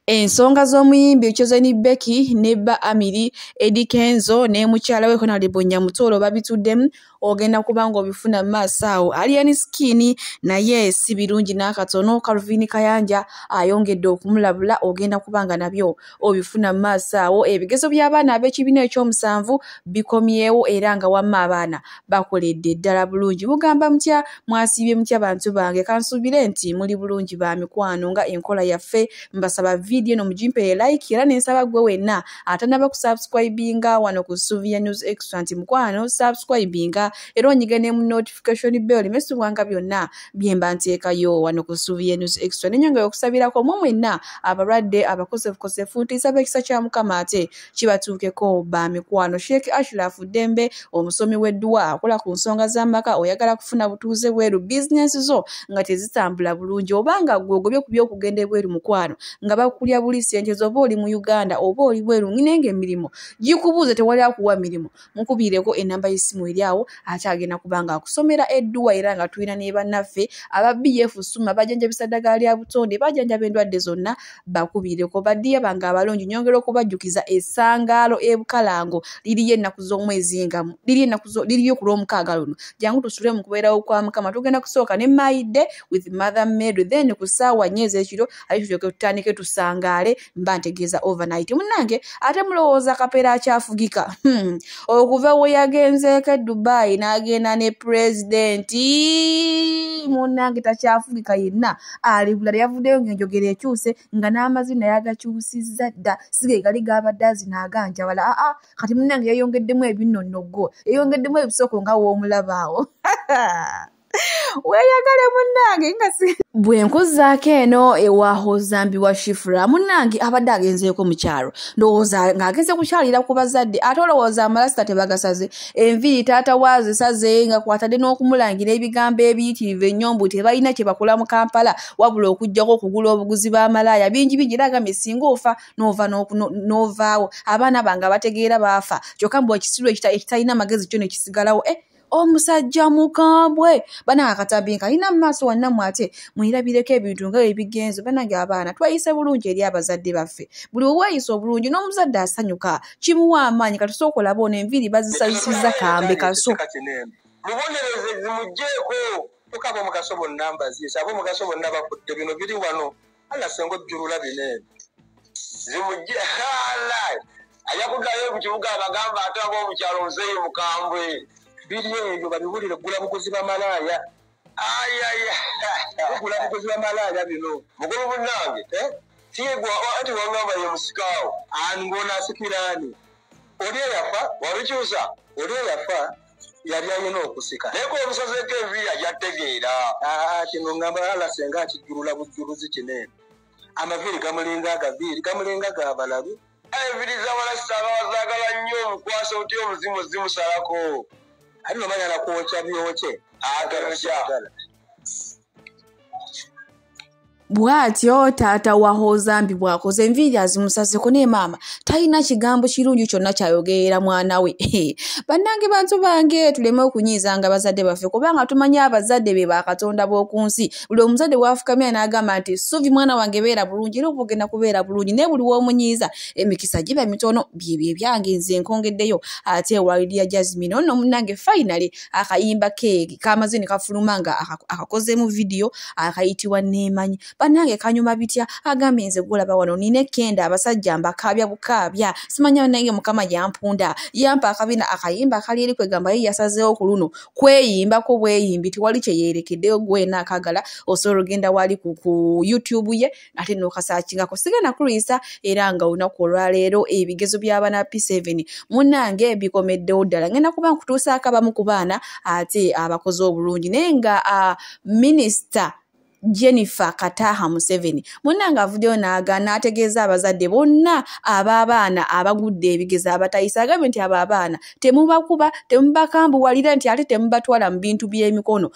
Ensonga z'omuyimbi Chozeni Becky ne Ba Amiri Eddie Kenzo ne mukyala we Honorable Nyamutolo babituddemu ogenda kubanga obifuna maaso awo. Alien Skin naye si birungi n'akatono. Calvin Kayanja ayongedde okumulabula ogenda kubanga nabyo obifuna maaso awo. Ebigezo by'abaana ab'ekibiina ekyomusanvu bikomyewo era nga wamma abaana bakoledde ddala bulungi. Mugamba mutya, mwasiibye mutya bantu bange? Kansuubire nti muli bulungi ba mikwano nga enkola yaffe. Mbasaba video no mujimpe like era nensaba gwe wenna atanaba kusubscribinga wano ku Suvia News Extra nti mukwano subscribinga era onyigane mu notification bell mesubwanga byonna byemba nteekayo wano ku Suvia News Extra. Nenyonga okusabirako mu mwenna abalwadde abakosefu ntisaba ekisa kya Mukama ate kibatuukeko ba mikwano. Sheikh Ashraf Dembe omusomi w'edduwa akola ku nsonga z'amaka oyagala kufuna butuuze bweru business zo nga tezitambula bulungi obanga gwe ogobye ku by'okugenda ebweru mukwano nga bakulya buli sente zoba oli mu Uganda oba oli bweru nginenge emirimu gikubuuze tewali akuwa mirimu mukubireko enamba y'essimu eri awo ate agenda kubanga akusomera edduwa era nga tulina ne bannaffe aba BF Suma bajanjabisa eddagala lya butonde bajanjaba endwadde zonna bakubireko baddiya bange abalungi nyongera okubajjukiza essangaalo ebukalango liriyo ennaku z'omwezi ngamu liriyo ku lw'omukaaga luno jangu tusule mu kubeerawo kwa Mukama tugenda kusooka ne Maide with Mother Mary then ku ssaawa 4 ez'ekiro ali tulyoke tutandike tusangaale mba ntegeeza overnight munnange ate mulowooza kapeera akyafugika okuva we yagenzeeko Dubai n'agenda ne pulezidenti munnange takyafugika yenna ali bulala yavuddeyo ng'enjogera ekyuse nga n'amazina yagakyusizza dda sige gali gabadde azina aganjawala kati munnange yayongeddemu ebinnonogo yayongeddemu ebisoko nga woomulabaawo weyagale munnange nga bwe nkuzaako eno ewa zambi wa Shifra munnange abadde agenzeeko mu kyalo ndowooza ng'agenze kukyalira ku bazadde ate olowooza amalasita tebagasaze enviiri taata waazisaze nga kwatadde n'okumulangira ebigambo ebiyitirivu ennyombu tebalina kye bakola mu Kampala wabula okuggyako okugula obuguzi b'amalaaya bingi era agambye singa ofa n'ovaawo abaana bange abategeera baafa kyokka mbu ekisiru ekitalina magezi kyo ne kisigalawo omusajja mukambwe bana akatambi kalina mu maaso wannammwe ate mwirabireko ebintu nga ebigenzo banange abaana twayise bulungi eri abazadde baffe buli weeyisa obulungi n'omuzadde asanyuka kimuwa amaanyi katusooka olaba ono enviiri bazisazisizza kambe kaso mubonereze zimugjeeko tukaba omugaso bonna mbaziisa abo omugaso bonna bakudde bino biri wano alla senga ojjulula bine zimugje ayakuddayo ku kibuga abagamba ate ab'omukyalo muzeeyi mukambwe biri ebyo babiwulire gula buguzi b'amalaaya gula buguzi b'amalaaya bino mugulu munnange tiyegwa ati wangamba ye musikaawo ani ng'onaasikiraani oli eyafa wabikyusa oli eyafa yali ayina okusika naye ko omusazeko enviiri ajattegeera kino ngamba ala senga akijjulula bujjuluzi kinene amaviiri gamulinga agaviiri gamulinga gabalalu enviiri zabalasita abazaagala nnyo omukwasa oti omuzimu zimusalako ati nomanya nakwokya byokye agakyagala bw'atyo taata wa zambi bw'akoze enviiri azimusazeko ne maama talina kigambo kirungi kyonna kyayogerera mwana we bannange bantu bange tuleme okunyiizanga bazadde baffe kubanga tumanye abazadde be bakatonda b'oku nsi buli omuzadde bw'afukamira n'agamba nti Suvi mwana wange beera bulungi era obugenda kubeera bulungi naye buli w'omunyiiza emikisa giba mitono byebyo ebyange nze nkongeddeyo ate ewalirya Jasmine ono munnange finally akayimba ke kamaze ne kafuluma nga akakozeemu video akayitibwa Neemanyi bannange kanyuma bitya agambye nze gulaba wano nina ekkenda abasajja mbakaabya bukaabya simanya nange Mukama yampunda yampa akabina akayimba kali eri kwegamba ye yasazeewo ku luno kweyimbako bweyimbi tiwali kye yeerekeddeyo gwena akagala osobola ogenda wali ku YouTube ye ate n'okasaakingako sigenda kulwisa era nga olunaku olwaleero ebigezo by'abaana P7 munnange bikomeddewo ddala ngenda kuba nkutuusaako abamu ku baana ate abakoze obulungi naye nga Minisita Jennifer Kataha Museveni munnanga avuddeyo n'ategeeza abazadde bonna ab'abaana abagudde ebigezo abatayisa agambye nti abo abaana temubakuba temubakambuwalira nti ate temubatwala mu bintu by'emikono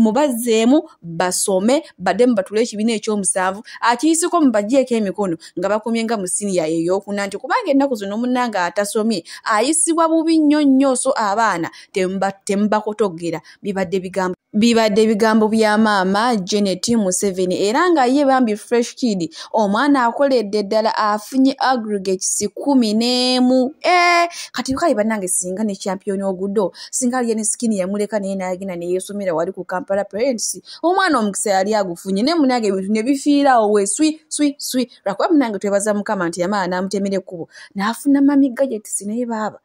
mubazzeemu basome badde mubatule ekibiina ekyomusanvu akiyisiko mubaggyeko emikono nga bakomye nga mu siniya ey'okuna nti kubanga ennaku zino munnanga atasomye ayisibwa bubi nnyo nnyo so abaana temubakotogera bibadde bigambo bya maama Janet Museveni era nga ye bambi Fresh Kid omwana akoledde ddala afunye aggregates 11 kati kali banange singa ne champion oguddo singa ali ne skin yamuleka naye nagina ne yesomera wali ku Kampala Parents omwana omukisa yali agufunye ne munange ebintu ne bifiirawo we swi lwakuba munange twebaza mukama nti yamala n'amutemera ekkubo n'afuna mami gadgets naye baaba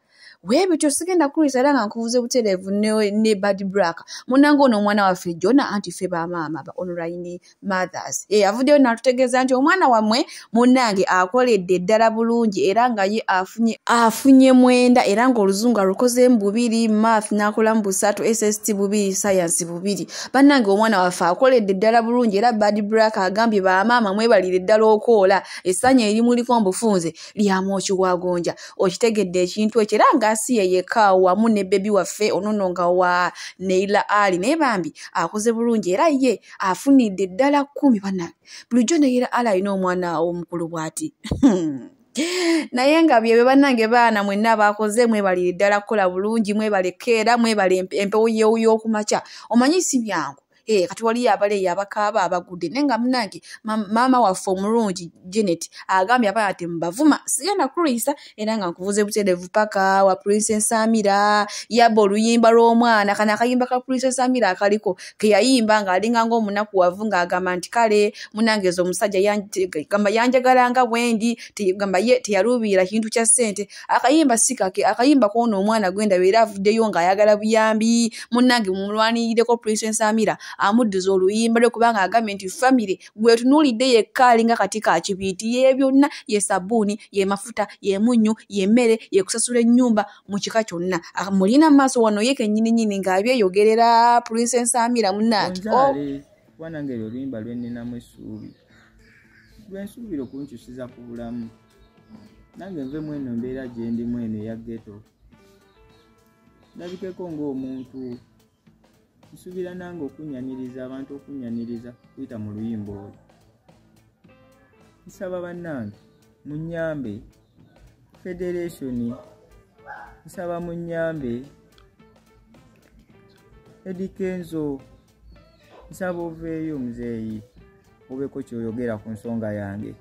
webityo sigenda kulisa era nga nkubuze butereevu ne Bad Black munange ono omwana waffe Jona anti ffe bamaama ba online mothers avuddeyo n'atutegeeza nti omwana wammwe munange akoledde ddala bulungi era nga ye afunye 9 era ng'oluzungu alukozeemu 2 math n'akolamu 3 SST 2 science 2 bannange omwana waffe akoledde ddala bulungi era Bad Black agambye bamaama mwebalire ddala okwola essanya erimuliko mbufunze lyamwokiwagonja okitegedde ekintu ekyo era nga si yeyeka wamu ne bebi waffe onononga wa Neila Ali naye bambi akoze bulungi era ye afunidde ddala 10 bannange bulijjo Neila Ali alina omwana omukulu bw'ati naye nga byebyo bannange baana mwenna bakoze mwebalire ddala kukola bulungi mwebalekeera mwebale empewo y'okumakya omanyi si byangu kati wali abale abakaaba abagudde nenga munange mama waffe omulungi Janet agambye abaana ati mbavuma sigenda kulisa era nga nkuvuze butereevu paka wa Princess Amira yaba oluyimba lw'omwana kana akayimba ka Princess Amira akaliko ke yayimba nga alinga ng'omunaku wavunga agamba nti kale munange ezo omusajja yanjagalanga bwendi tegamba ye teyaluubira kintu kya ssente akayimba sikake akayimba kwono omwana gwenda beera avuddeyo ng'ayagala buyambi munange mumulwanirireko Princess Amira amudduza oluyimba lwe kubanga agambye nti family gwe tunuulidde yekka alinga kati ka kibiiti ye byonna ye sabbuuni ye mafuta ye munnyo ye mmere ye kusasula ennyumba mu kika kyonna mulina maaso wano ye kennyini ng'abyeyogerera Princess Amira munnange wanange oluyimba lwenninamu essuubi lwensuubira okunkyusiza ku bulamu nange nvemu eno mbeera gye ndimu eno eya ghetto ndabikeko ng'omuntu nsuubira nange okunyaniriza abantu okunyaniriza kuyita mu luyimba olwo nsaba bannange munnyambe federation nsaba munnyambe Eddie Kenzo nsaba oveeyo muzeeyi obeko kyoyogera ku nsonga yange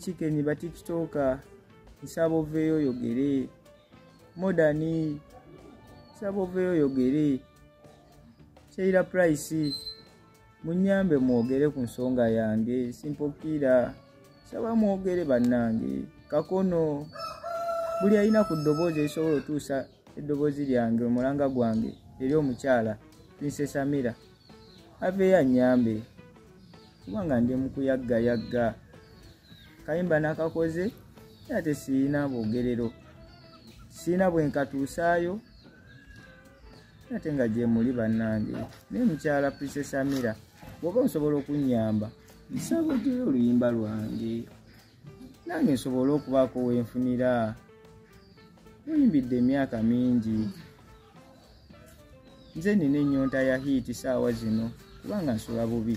chikeni batikitoka nsaba oveeyo oyogere modani nsaba oveeyo oyogere Sheila Price munyambe mwogere ku nsonga yange simpokira saba mwogere bannange kakono buli ayina ku ddoboozi esobola otuusa eddoboozi lyange omulanga gwange eri omukyala Princess Amira aveeyo anyambe kubanga ndi mukuyagga kayimba nakakoze ate siina bwogerero siina bwenkatuusaayo ate nga gye muli bannange naye mukyala Princess Amira bw'oba nsobola okunnyamba nsaba oggyeyo oluyimba lwange nange nsobola okubaako wenfunira oyimbidde emyaka mingi nze nina ennyonta ya hiiti saawa zino kubanga nsula bubi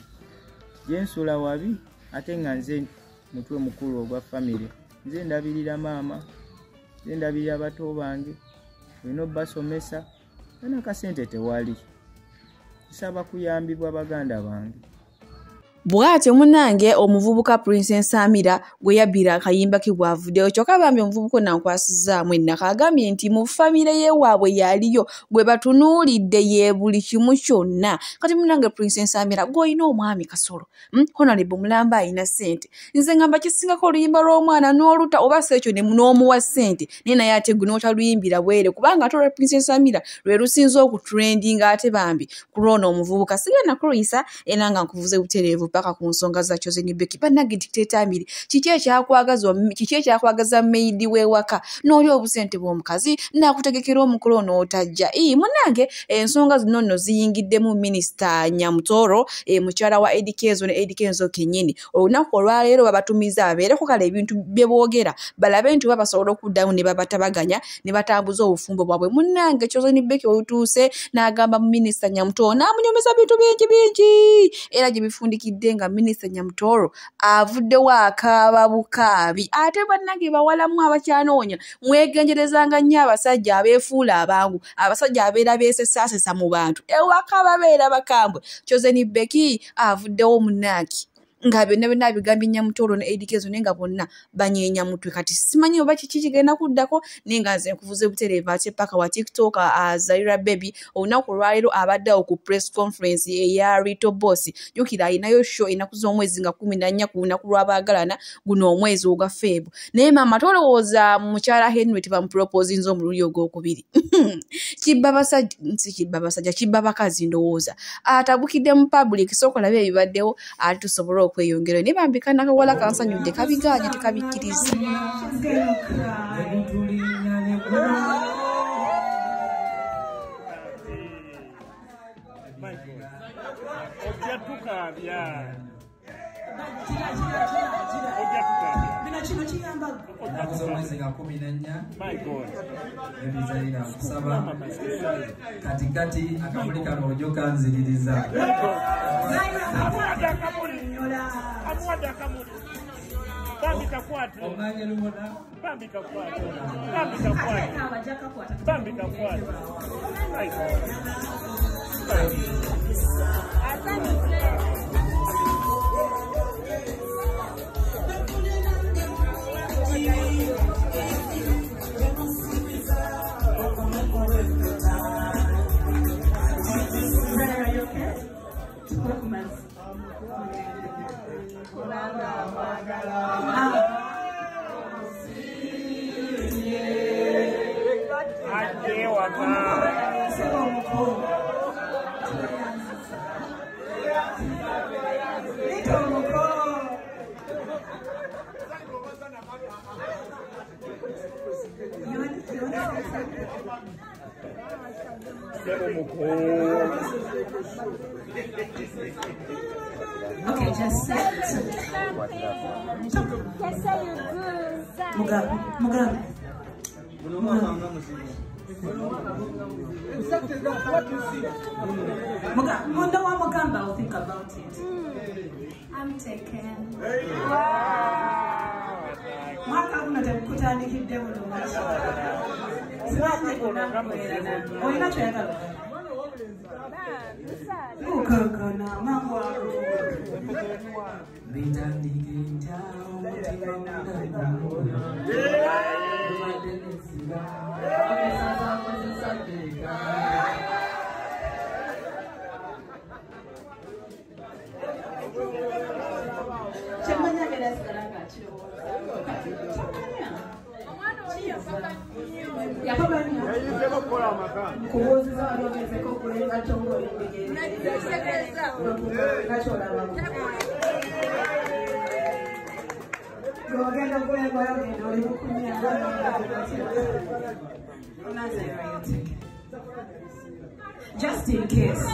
gye nsula wabi ate nga nze mutwe mukulu ogwa famire nze ndabirira maama nze ndabirira bato bange olina obbasomesa ana kasente tewali nsaba kuyambibwa baganda bange bw'atyo munange omuvubuka Princess Amira gwe yabbira akayimba ke bwavuddeyo kyokka bambi omuvubuka nankwasizaamu ennaka agambye nti mu famire ye waabwe yaliyo gwe batunuulidde ye buli kimu kyonna kati munange Princess Amira gw'olina omwami Kasolo Honorable Mulamba alina ssente nze ngamba kisingako oluyimba lw'omwana n'oluta oba si ekyo n'omuwa ssente naye naye ate gwe n'otaluyimbira bwere kubanga ate olwa Princess Amira lwe lusinza okutrendinga ate bambi ku lw'ono omuvubuka sigenda kuluyisa era nga nkuvuze butereevu paka ku nsonga za Chosen Becky bannange dictator Amiri kiki ekyakwagaza maidi w'ewaka n'oli obusente bw'omukazi n'akutegekera omukolo n'otajja munange ensonga zino nno ziyingiddemu minisita Nyamutoro mukyala wa Eddie Kenzo ne Eddie Kenzo kennyini olunaku olwaleero babatumiza babeereko kale ebintu bye boogera balabe nti babasobola okuddamu ne babatabaganya ne batambuza obufumbo bwabwe munange Chosen Becky olutuuse n'agamba minisita Nyamutoro n'amunyomeza bintu bingi era gye bifundikidde mpulidde nga Minisita Nyamutoro avuddewo akaaba bukaabi ate bannange bawalamu abakyanoonya mwegenjerezanga nnyo abasajja abeefuula abangu abasajja abeera beesesaasesa mu bantu ewaka babeera bakambwe Chosen Beki avuddewo munaaki nga byonna bigambye Nyamutoro ne Eddy Kenzo naye nga bonna banyeenya mutwe kati simanyi oba kiki kigenda kuddako naye nga nze nkuvuze butereeva ate paka wa TikTok Zaira Baby olunaku lwaleero abaddewo ku press conference eya Rito Boss jjukira ayinayo show ennaku z'omwezi nga 14 ku lunaku lw'abaagalana guno omwezi ogwa February naye maama tolowooza mukyala Henry tebamuproposinze omulundi ogwokubiri kibba bakazi ndowooza atabukidde mu public sooka labe ebibaddewo ate tusobola okweyongera ne bambika nakawala kansanyudde kabiganye tekabikkiriza katikati akamulika nojo kanziririza Okay, just sit. Mugabe. Mugamba, I'll think about it. I'm taken. Just in case.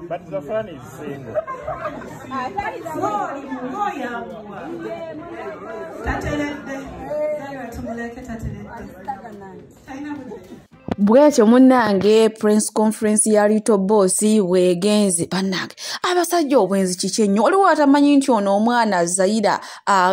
But the fun is single. bwetyo munnange press conference ya Rito Boss wegenze bannange abasajja obwenzi kiki ennyo oliwo atamanyi nti ono omwana Zaira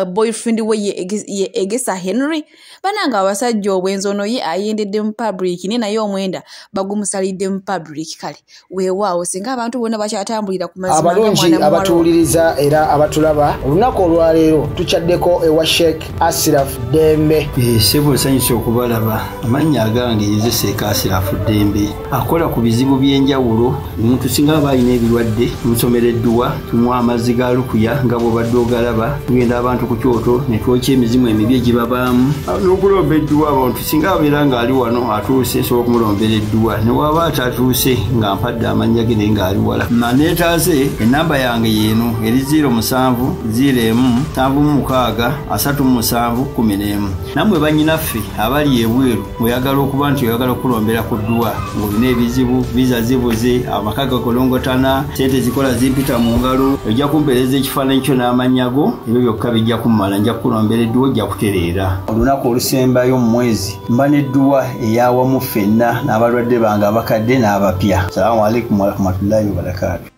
boyfriend we ye Egesa Henry bannange abasajja obwenzi ono ye ayendedde mu public ne naye omwenda bagumusalidde mu public kale weewaawo singa abantu bonna bakyatambulira ku mazima abalungi abatuwuliriza era abatulaba olunaku olwaleero tuchaddeko ewa Sheikh Ashraf Dembe sebo sanyusa okubalaba amannya agange yezese Ashraf Dembe akola ku bizibu by'enjawulo omuntu singa balina ebirwadde musomereddwa tumwa amazzi ga lukuya nga bw'obadde ogalaba tugenda abantu ku kyoto ne twokya emizimu emibi egibabaamu n'okulomba edduwa abantu singa abeera ng'ali wano atuuse sobola okumulombera edduwa ne waba atatuuse nga mpadde amannya ge naye ng'ali wala neetaase ennamba yange yeeno eri 0701763711 nammwe bannyinaffe abali ebweru oyagala okuba nti oyagala okulombera ku dduwa ng'olina ebizibu viza zibuze amaka gakolongotana sente zikola zimpita mu ngalo ojja kumpeereza ekifaananyi kyo n'amannya go ebyo byokka bijja kummala nja kukulombera edduwa ojja kutereera olunaku olusembayo mu mwezi mba n'edduwa eyawamu ffenna n'abalwadde bange abakadde n'abapya. Salaamu alaikum warahmatullahi wabarakatu.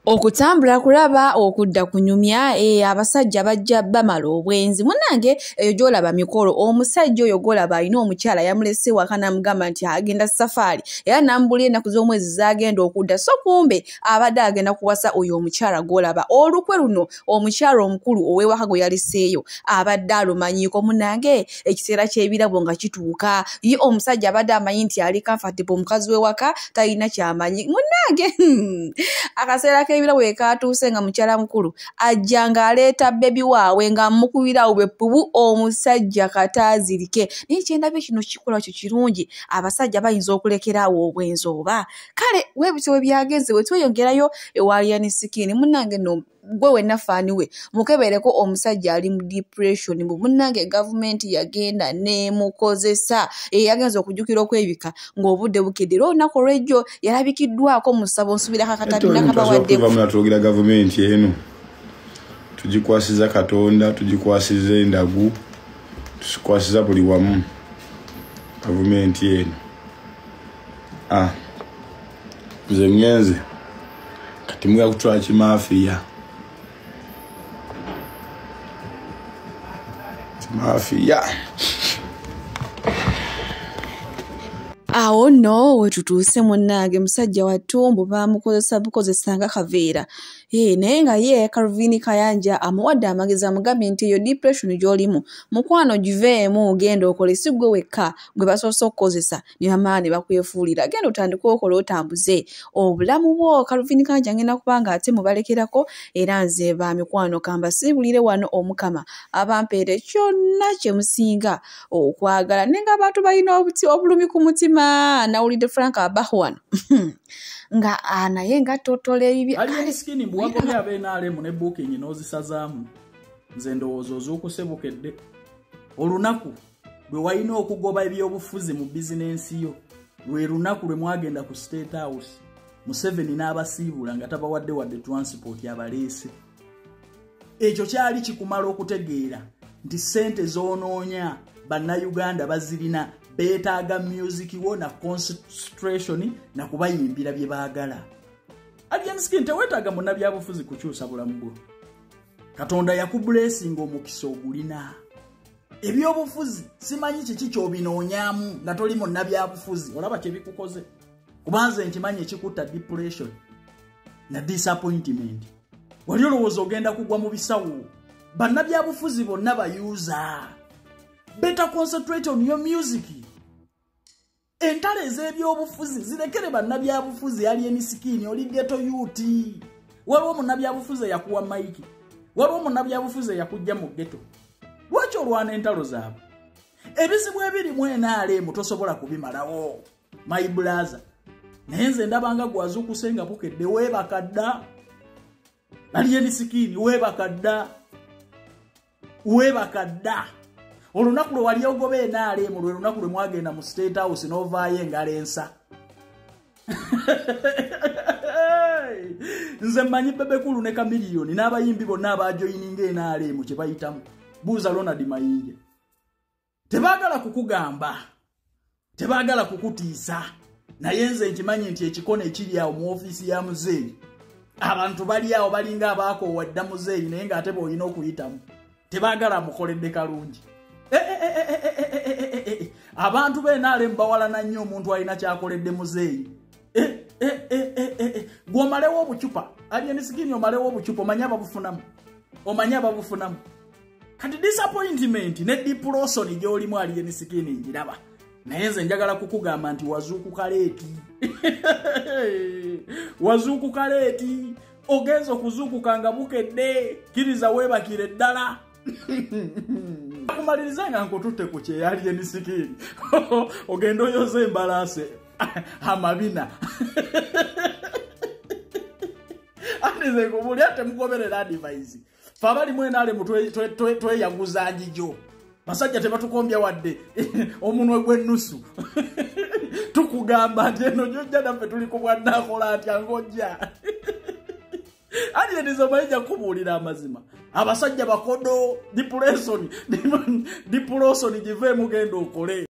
Okutambula kulaba okudda kunyumya abasajja bajja bamala obwenzi munnange eyo gyolaba mikolo omusajja oyo golaba alina omukyala yamulese waka namugamba nti agenda safaari era nambulira ennaku z'omwezi zagenda okudda so kumbe abadde agenda kuwasa oyo omukyala golaba olukwe luno omukyala omukulu ow'ewaka gwe yaliseeyo abadde alumanyiiko munnange ekiseera ky'ebirabo nga kituuka ye omusajja abadde amanyi nti ali comfortable omukazi w'ewaka talina kyamanyi munnange akaseera ebirabo ekatuuse nga mukyala mukulu ajja ng'aleeta bebi waawe nga mukubirawo bwepubu omusajja kataazirike naye kyendabye kino kikola kyo kirungi abasajja bayinza okulekeraawo obwenzi oba kale weebityo we byagenze bwe tweyongerayo ewaliyani sikini munnange no gwe wennafaaniwe mukebereko omusajja ali mu depression mbu munnange gavumenti yagenda nemukozesa yagenza okujjukira okwebika ng'obudde bukedde era olunaku olw'ejjo yalabikiddwako mu ssabo nsubirako akatabina kabawaddemu. Twogera gavumenti eno tugikwasiza Katonda tugikwasiza endagu tusikwasiza buli wamu gavumenti eno nze ngenze kati muga kutwala kimaafiya awo nno wetutuuse munnange musajja wa ttumbu bamukozesa bukozesa nga kaveera naye nga ye Calvin Kayanja amuwadde amagezi amugambye nti eyo depression gy'olimu mukwano giveemu genda okole si gwe wekka gwe basoose okukozesa ne bamala ne bakwefuulira genda otandika okola otambuze obulamu bwo. Calvin Kayanja ngenda kubanga ate mubalekerako era nze ba mikwano kamba sibulire wano omukama abampeere kyonna kye musinga okwagala nenga abantu balina obulumi ku mutima nawulidde Frank Abahwan nga naye nga totola ebibi ali skini bwakomye abenaalemu ne booking n'ozisazaamu nze ndowooza ozuukusebukedde olunaku lwe walina okugoba ebyobufuzi mu bizinensi yo lwe lunaku lwe mwagenda ku State House Museveni n'abasiibula nga tabawadde wadde transport yabaleese. Ekyo kyali kikumala okutegeera nti ssente zoonoonya bannayuganda bazirina beetaaga music wo na concentration na kubayimbira bye baagala. Alyanski teweetaaga munnabyabufuzi kukyusa bulamu bwo. Katonda yakublessinga omukisa ogulina. Ebyobufuzi simanyi kiki ky'obinoonyaamu nga toli munnabyabufuzi olaba kye bikukoze. Kubanze nkimanyi ekikutta depression na disappointment. Wali olowooza ogenda kugwa mu bisawo. Bannabyabufuzi bonna bayuuza. Better concentrate on your music. Entale ez'ebyobufuzi zirekere bannabyabufuzi ali emisikini oli ghetto youth. Waliwo munnabyabufuzi yakuwa maiki. Waliwo munnabyabufuzi yakujja mu ghetto. Lwaki olwana entalo zaabwe? Ebizibu ebiri mwenaalemu tosobola kubimalawo. My brother. Naye nze ndabanga gwazukusenga bukedde weebakadda. Ali emisikini weebakadda. Weebakadda. Olunaku lwe wali ogobe enaalemu lwe lunaku lwe mwagenda mu State House n'ovaayo engalo ensa. Nze mmanyi Bebekulu ne Kamiliyoni n'abayimbi bonna abajoyininga enaalemu kye bayitamu. Buuza Ronald Mayinja. Tebaagala kukugamba. Tebaagala kukutiisa. Naye nze nkimanyi nti ekikono ekiri awo mu ofiisi ya muzeeyi. Abantu bali awo balinga abaakowadda muzeeyi naye ng'ate b'olina okuyitamu. Tebaagala mukoledde kalungi. Abantu b'enaalemu bawalana nnyo omuntu alina kyakoledde muzeeyi. Gw'omalewo obucupa. Alyansikini omalewo obucupa omanye ababufunamu. Omanye ababufunamu. Kati disappointment ne depression gy'olimu alyansikini ngiraba. Naye nze njagala kukugamba nti wazuukuka leeti. Wazuukuka leeti. Ogenza okuzuukuka nga bukedde. Kiriza weebakire ddala. Kumaliriza nga nkututte ku kyeyali emisikini. Ogenda oyoza embalaase amabina. Anize kubuli ate mugoberera advice. Fabali mwenaalemu tweyaguza njijo. Basajja tebatukombya wadde omunwe gw'ennusu. tukugamba nti eno jojja naffe tuli ku bwannakola atya ng'ojja alienizo mayinja kubuulira amazima abasajja bakodo dipulosoni give mugenda okole